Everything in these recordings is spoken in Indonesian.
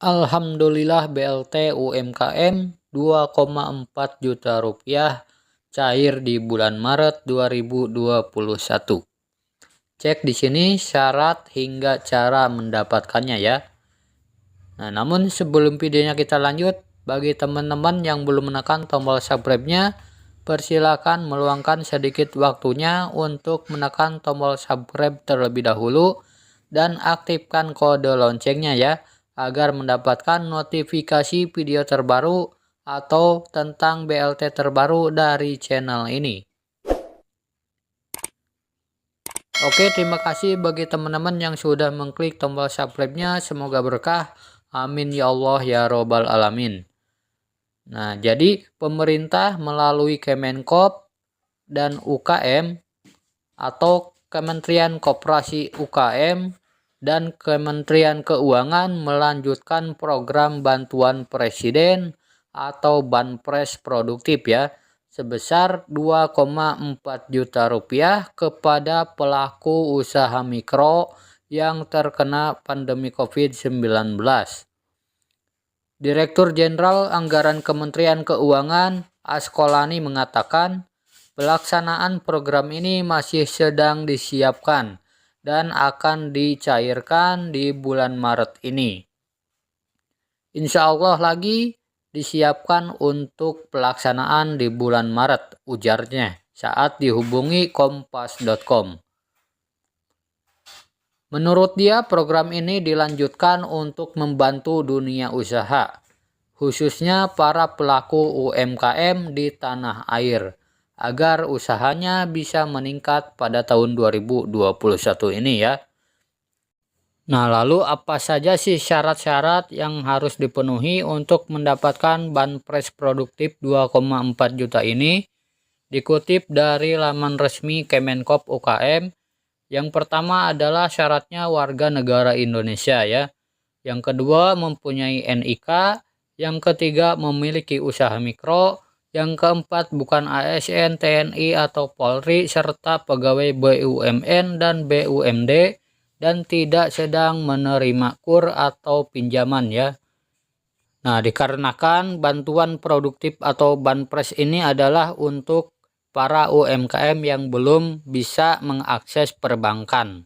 Alhamdulillah BLT UMKM 2,4 juta rupiah cair di bulan Maret 2021. Cek di sini syarat hingga cara mendapatkannya ya. Nah, namun sebelum videonya kita lanjut, bagi teman-teman yang belum menekan tombol subscribe-nya, persilakan meluangkan sedikit waktunya untuk menekan tombol subscribe terlebih dahulu dan aktifkan kode loncengnya ya, agar mendapatkan notifikasi video terbaru atau tentang BLT terbaru dari channel ini. Oke, terima kasih bagi teman-teman yang sudah mengklik tombol subscribe-nya. Semoga berkah. Amin ya Allah ya robbal alamin. Nah, jadi pemerintah melalui Kemenkop dan UKM atau Kementerian Koperasi UKM dan Kementerian Keuangan melanjutkan program bantuan presiden atau Banpres produktif ya, sebesar 2,4 juta rupiah kepada pelaku usaha mikro yang terkena pandemi COVID-19. Direktur Jenderal Anggaran Kementerian Keuangan Askolani mengatakan, pelaksanaan program ini masih sedang disiapkan dan akan dicairkan di bulan Maret ini. Insya Allah lagi disiapkan untuk pelaksanaan di bulan Maret, ujarnya saat dihubungi kompas.com. Menurut dia, program ini dilanjutkan untuk membantu dunia usaha, khususnya para pelaku UMKM di tanah air, agar usahanya bisa meningkat pada tahun 2021 ini ya. Nah, lalu apa saja sih syarat-syarat yang harus dipenuhi untuk mendapatkan Banpres produktif 2,4 juta ini? Dikutip dari laman resmi Kemenkop UKM, yang pertama adalah syaratnya warga negara Indonesia ya. Yang kedua mempunyai NIK, yang ketiga memiliki usaha mikro, yang keempat bukan ASN, TNI atau Polri serta pegawai BUMN dan BUMD dan tidak sedang menerima KUR atau pinjaman ya. Nah, dikarenakan bantuan produktif atau Banpres ini adalah untuk para UMKM yang belum bisa mengakses perbankan.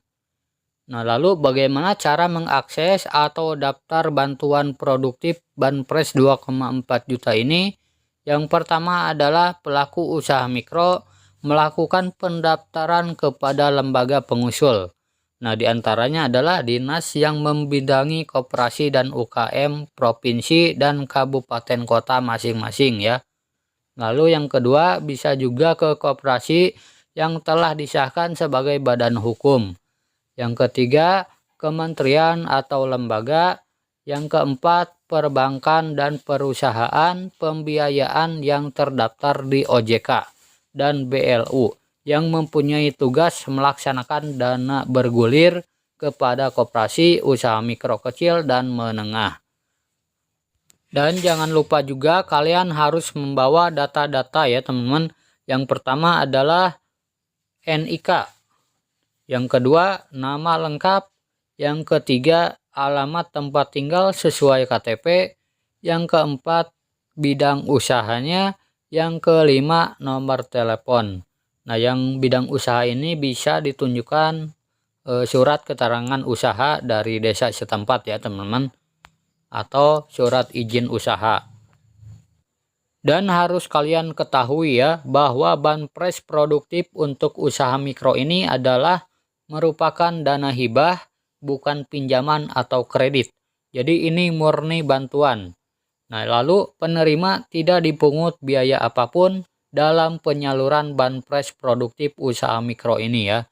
Nah, lalu bagaimana cara mengakses atau daftar bantuan produktif Banpres 2,4 juta ini? Yang pertama adalah pelaku usaha mikro melakukan pendaftaran kepada lembaga pengusul. Nah, diantaranya adalah dinas yang membidangi koperasi dan UKM provinsi dan kabupaten kota masing-masing ya. Lalu yang kedua bisa juga ke koperasi yang telah disahkan sebagai badan hukum. Yang ketiga kementerian atau lembaga. Yang keempat perbankan dan perusahaan pembiayaan yang terdaftar di OJK dan BLU yang mempunyai tugas melaksanakan dana bergulir kepada koperasi, usaha mikro kecil dan menengah. Dan jangan lupa juga kalian harus membawa data-data ya teman-teman. Yang pertama adalah NIK. Yang kedua nama lengkap. Yang ketiga alamat tempat tinggal sesuai KTP. Yang keempat bidang usahanya. Yang kelima nomor telepon. Nah, yang bidang usaha ini bisa ditunjukkan surat keterangan usaha dari desa setempat ya teman-teman, atau surat izin usaha. Dan harus kalian ketahui ya bahwa Banpres produktif untuk usaha mikro ini adalah merupakan dana hibah, bukan pinjaman atau kredit. Jadi ini murni bantuan. Nah, lalu penerima tidak dipungut biaya apapun dalam penyaluran Banpres produktif usaha mikro ini ya.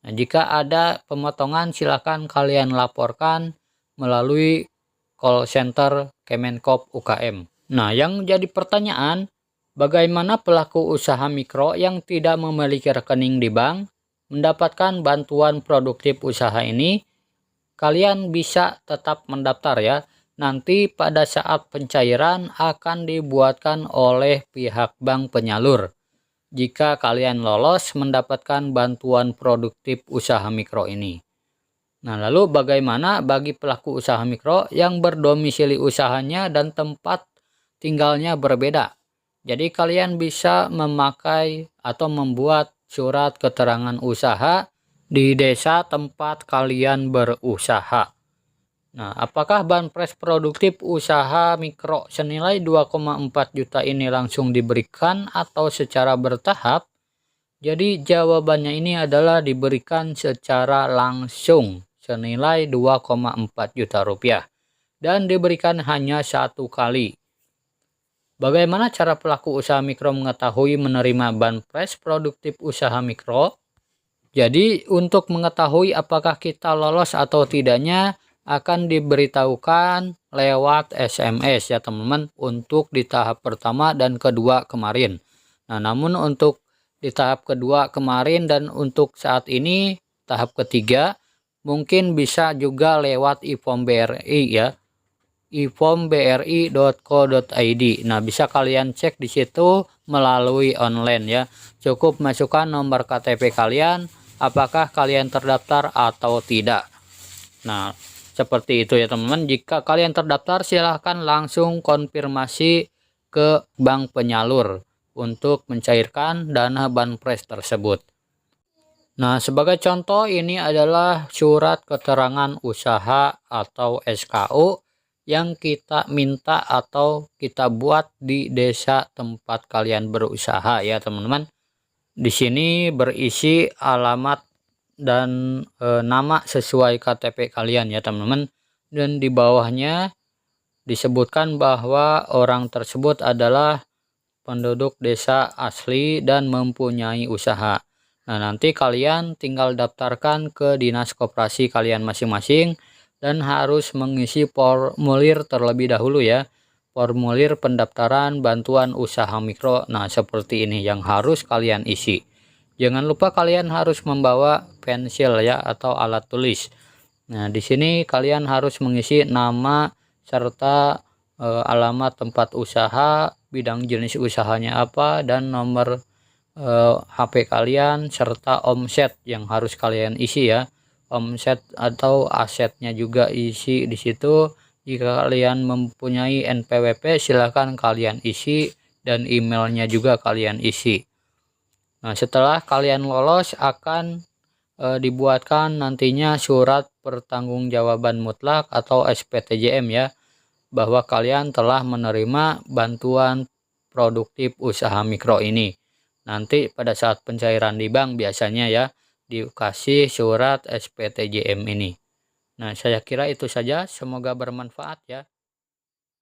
Nah, jika ada pemotongan silakan kalian laporkan melalui call center Kemenkop UKM. Nah, yang jadi pertanyaan, bagaimana pelaku usaha mikro yang tidak memiliki rekening di bank mendapatkan bantuan produktif usaha ini? Kalian bisa tetap mendaftar ya. Nanti pada saat pencairan akan dibuatkan oleh pihak bank penyalur. Jika kalian lolos mendapatkan bantuan produktif usaha mikro ini. Nah, lalu bagaimana bagi pelaku usaha mikro yang berdomisili usahanya dan tempat tinggalnya berbeda? Jadi kalian bisa memakai atau membuat surat keterangan usaha di desa tempat kalian berusaha. Nah, apakah banpres produktif usaha mikro senilai 2,4 juta ini langsung diberikan atau secara bertahap? Jadi jawabannya ini adalah diberikan secara langsung senilai 2,4 juta rupiah dan diberikan hanya 1 kali. Bagaimana cara pelaku usaha mikro mengetahui menerima banpres produktif usaha mikro? Jadi untuk mengetahui apakah kita lolos atau tidaknya akan diberitahukan lewat SMS ya teman-teman untuk di tahap pertama dan kedua kemarin. Nah, namun untuk di tahap kedua kemarin dan untuk saat ini tahap ketiga mungkin bisa juga lewat e-form BRI ya, e-formbri.co.id. Nah, bisa kalian cek di situ melalui online ya. Cukup masukkan nomor KTP kalian, apakah kalian terdaftar atau tidak. Nah, seperti itu ya teman-teman. Jika kalian terdaftar, silahkan langsung konfirmasi ke bank penyalur untuk mencairkan dana banpres tersebut. Nah, sebagai contoh ini adalah surat keterangan usaha atau SKU yang kita minta atau kita buat di desa tempat kalian berusaha ya teman-teman. Di sini berisi alamat dan nama sesuai KTP kalian ya teman-teman, dan di bawahnya disebutkan bahwa orang tersebut adalah penduduk desa asli dan mempunyai usaha. Nah, nanti kalian tinggal daftarkan ke dinas koperasi kalian masing-masing dan harus mengisi formulir terlebih dahulu ya. Formulir pendaftaran bantuan usaha mikro. Nah, seperti ini yang harus kalian isi. Jangan lupa kalian harus membawa pensil ya atau alat tulis. Nah, di sini kalian harus mengisi nama serta alamat tempat usaha, bidang jenis usahanya apa, dan nomor HP kalian serta omset yang harus kalian isi ya. Omset atau asetnya juga isi di situ. Jika kalian mempunyai NPWP silahkan kalian isi dan emailnya juga kalian isi. Nah, setelah kalian lolos akan dibuatkan nantinya surat pertanggungjawaban mutlak atau SPTJM ya, bahwa kalian telah menerima bantuan produktif usaha mikro ini. Nanti pada saat pencairan di bank biasanya ya dikasih surat SPTJM ini. Nah, saya kira itu saja, semoga bermanfaat ya.